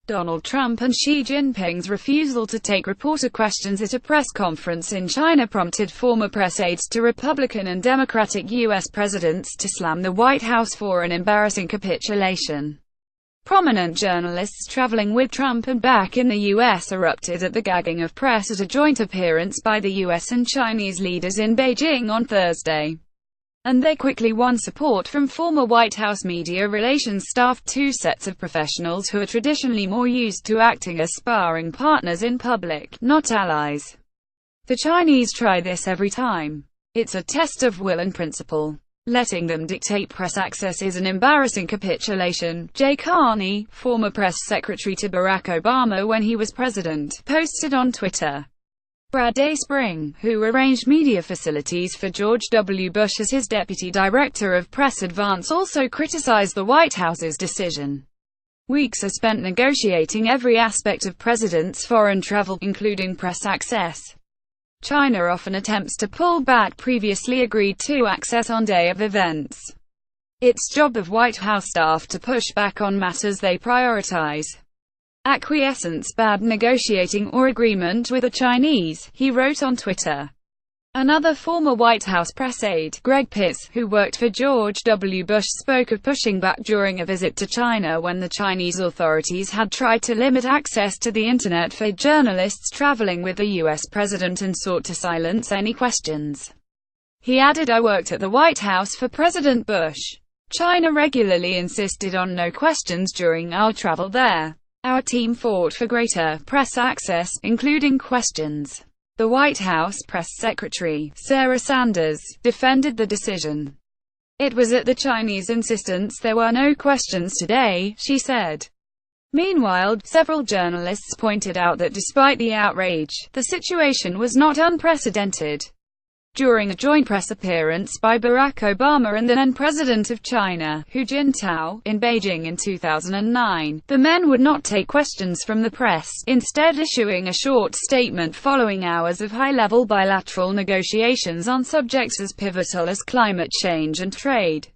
Donald Trump and Xi Jinping's refusal to take reporter questions at a press conference in China prompted former press aides to Republican and Democratic U.S. presidents to slam the White House for an embarrassing capitulation. Prominent journalists traveling with Trump and back in the U.S. erupted at the gagging of press at a joint appearance by the U.S. and Chinese leaders in Beijing on Thursday. And they quickly won support from former White House media relations staff, two sets of professionals who are traditionally more used to acting as sparring partners in public, not allies. The Chinese try this every time. It's a test of will and principle. Letting them dictate press access is an embarrassing capitulation, Jay Carney, former press secretary to Barack Obama when he was president, posted on Twitter. Brad Dayspring, who arranged media facilities for George W. Bush as his deputy director of press advance, also criticized the White House's decision. Weeks are spent negotiating every aspect of president's foreign travel, including press access. China often attempts to pull back previously agreed to access on day of events. It's job of White House staff to push back on matters they prioritize. Acquiescence, bad negotiating or agreement with the Chinese, he wrote on Twitter. Another former White House press aide, Greg Pitts, who worked for George W. Bush, spoke of pushing back during a visit to China when the Chinese authorities had tried to limit access to the internet for journalists traveling with the U.S. president and sought to silence any questions. He added, "I worked at the White House for President Bush. China regularly insisted on no questions during our travel there. Our team fought for greater press access, including questions." The White House press secretary, Sarah Sanders, defended the decision. "It was at the Chinese insistence there were no questions today," she said. Meanwhile, several journalists pointed out that despite the outrage, the situation was not unprecedented. During a joint press appearance by Barack Obama and the then-president of China, Hu Jintao, in Beijing in 2009, the men would not take questions from the press, instead issuing a short statement following hours of high-level bilateral negotiations on subjects as pivotal as climate change and trade.